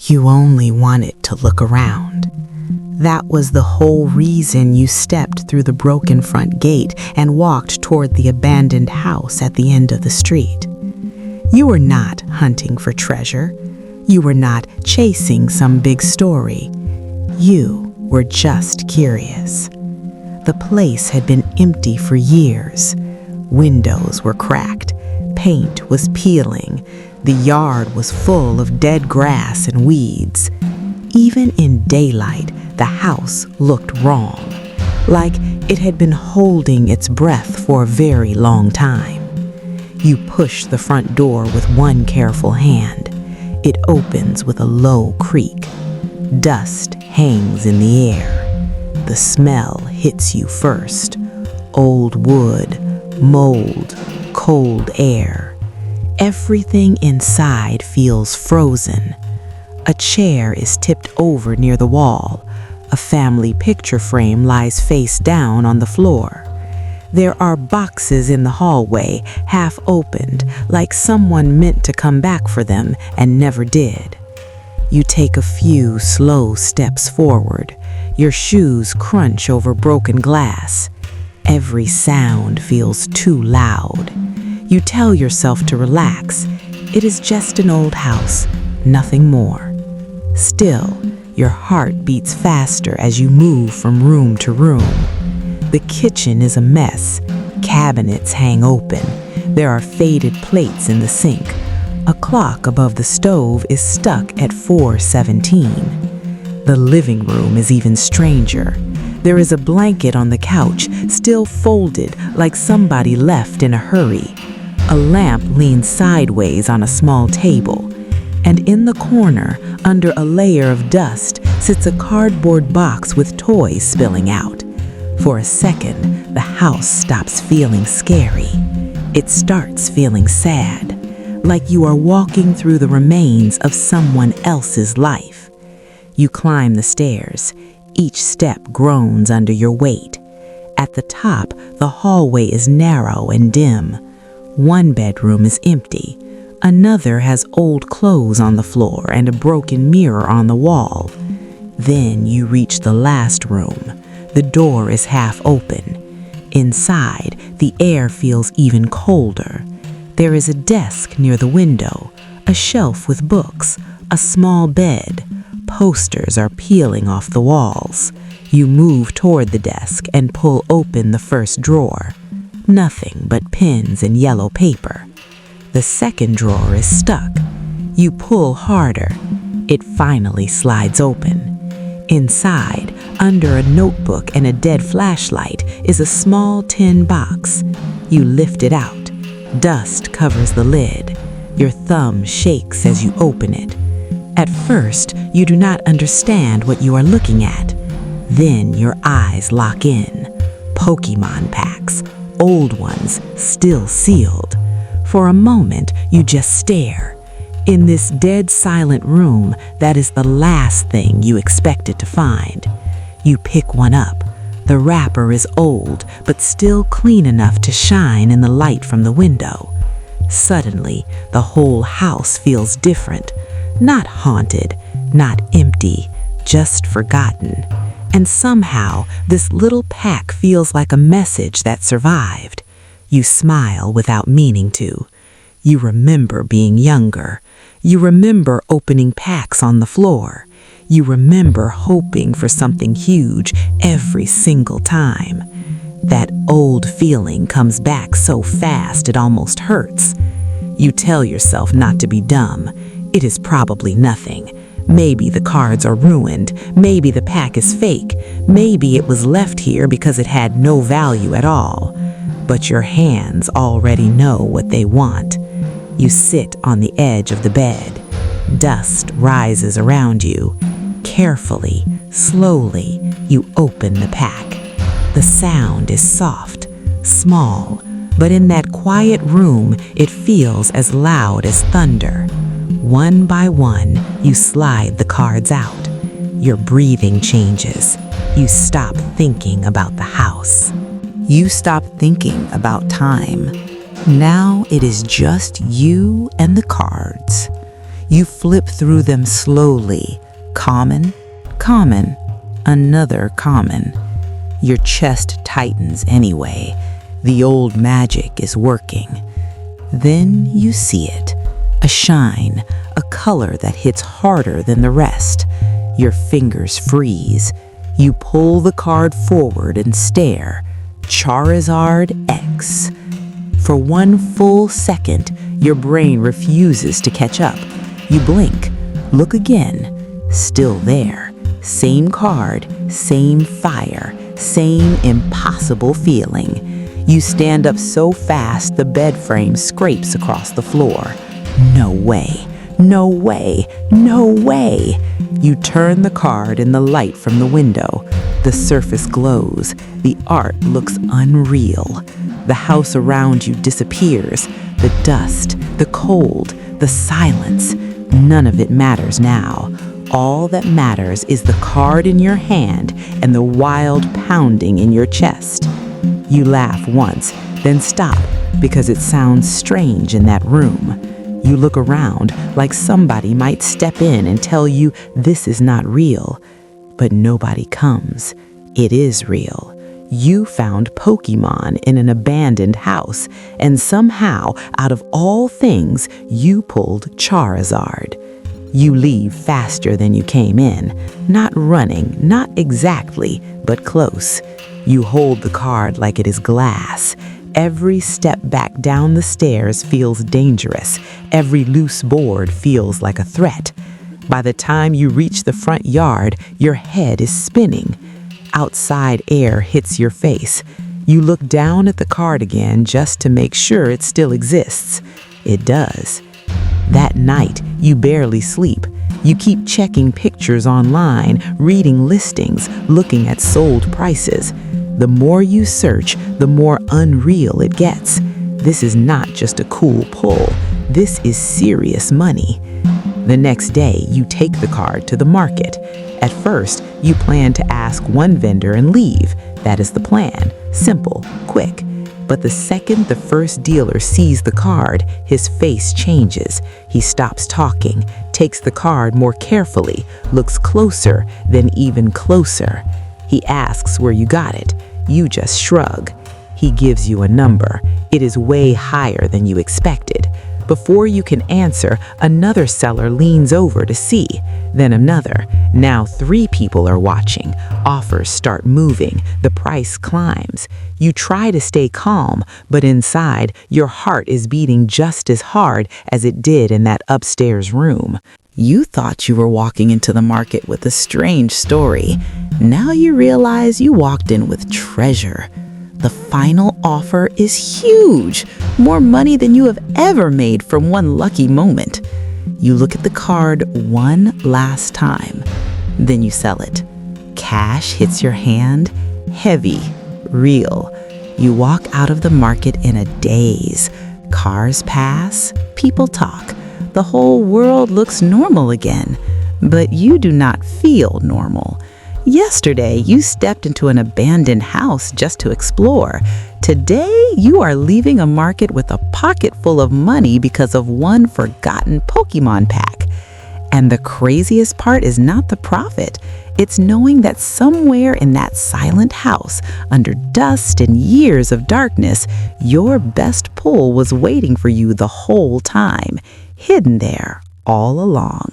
You only wanted to look around. That was the whole reason you stepped through the broken front gate and walked toward the abandoned house at the end of the street. You were not hunting for treasure. You were not chasing some big story. You were just curious. The place had been empty for years. Windows were cracked. Paint was peeling. The yard was full of dead grass and weeds. Even in daylight, the house looked wrong, like it had been holding its breath for a very long time. You push the front door with one careful hand. It opens with a low creak. Dust hangs in the air. The smell hits you first. Old wood, mold, cold air. Everything inside feels frozen. A chair is tipped over near the wall. A family picture frame lies face down on the floor. There are boxes in the hallway, half opened, like someone meant to come back for them and never did. You take a few slow steps forward. Your shoes crunch over broken glass. Every sound feels too loud. You tell yourself to relax. It is just an old house, nothing more. Still, your heart beats faster as you move from room to room. The kitchen is a mess. Cabinets hang open. There are faded plates in the sink. A clock above the stove is stuck at 4:17. The living room is even stranger. There is a blanket on the couch, still folded like somebody left in a hurry. A lamp leans sideways on a small table. And in the corner, under a layer of dust, sits a cardboard box with toys spilling out. For a second, the house stops feeling scary. It starts feeling sad, like you are walking through the remains of someone else's life. You climb the stairs. Each step groans under your weight. At the top, the hallway is narrow and dim. One bedroom is empty. Another has old clothes on the floor and a broken mirror on the wall. Then you reach the last room. The door is half open. Inside, the air feels even colder. There is a desk near the window, a shelf with books, a small bed. Posters are peeling off the walls. You move toward the desk and pull open the first drawer. Nothing but pens and yellow paper. The second drawer is stuck. You pull harder. It finally slides open. Inside, under a notebook and a dead flashlight, is a small tin box. You lift it out. Dust covers the lid. Your thumb shakes as you open it. At first, you do not understand what you are looking at. Then your eyes lock in. Pokémon packs, old ones, still sealed. For a moment, you just stare. In this dead silent room, that is the last thing you expected to find. You pick one up. The wrapper is old, but still clean enough to shine in the light from the window. Suddenly, the whole house feels different. Not haunted, not empty, just forgotten. And somehow, this little pack feels like a message that survived. You smile without meaning to. You remember being younger. You remember opening packs on the floor. You remember hoping for something huge every single time. That old feeling comes back so fast it almost hurts. You tell yourself not to be dumb. It is probably nothing. Maybe the cards are ruined. Maybe the pack is fake. Maybe it was left here because it had no value at all. But your hands already know what they want. You sit on the edge of the bed. Dust rises around you. Carefully, slowly, you open the pack. The sound is soft, small, but in that quiet room, it feels as loud as thunder. One by one, you slide the cards out. Your breathing changes. You stop thinking about the house. You stop thinking about time. Now it is just you and the cards. You flip through them slowly. Common, common, another common. Your chest tightens anyway. The old magic is working. Then you see it. A shine, a color that hits harder than the rest. Your fingers freeze. You pull the card forward and stare. Charizard X. For one full second, your brain refuses to catch up. You blink, look again. Still there. Same card, same fire, same impossible feeling. You stand up so fast the bed frame scrapes across the floor. No way, no way, no way. You turn the card in the light from the window. The surface glows. The art looks unreal. The house around you disappears. The dust, the cold, the silence. None of it matters now. All that matters is the card in your hand and the wild pounding in your chest. You laugh once, then stop because it sounds strange in that room. You look around like somebody might step in and tell you this is not real. But nobody comes. It is real. You found Pokémon in an abandoned house, and somehow, out of all things, you pulled Charizard. You leave faster than you came in, not running, not exactly, but close. You hold the card like it is glass. Every step back down the stairs feels dangerous. Every loose board feels like a threat. By the time you reach the front yard, your head is spinning. Outside air hits your face. You look down at the card again just to make sure it still exists. It does. That night, you barely sleep. You keep checking pictures online, reading listings, looking at sold prices. The more you search, the more unreal it gets. This is not just a cool pull. This is serious money. The next day, you take the card to the market. At first, you plan to ask one vendor and leave. That is the plan. Simple, quick. But the second the first dealer sees the card, his face changes. He stops talking, takes the card more carefully, looks closer, then even closer. He asks where you got it. You just shrug. He gives you a number. It is way higher than you expected. Before you can answer, another seller leans over to see. Then another. Now 3 people are watching. Offers start moving. The price climbs. You try to stay calm, but inside, your heart is beating just as hard as it did in that upstairs room. You thought you were walking into the market with a strange story. Now you realize you walked in with treasure. The final offer is huge, more money than you have ever made from one lucky moment. You look at the card one last time, then you sell it. Cash hits your hand, heavy, real. You walk out of the market in a daze. Cars pass, people talk. The whole world looks normal again, but you do not feel normal. Yesterday, you stepped into an abandoned house just to explore. Today, you are leaving a market with a pocket full of money because of one forgotten Pokémon pack. And the craziest part is not the profit. It's knowing that somewhere in that silent house, under dust and years of darkness, your best pull was waiting for you the whole time, hidden there all along.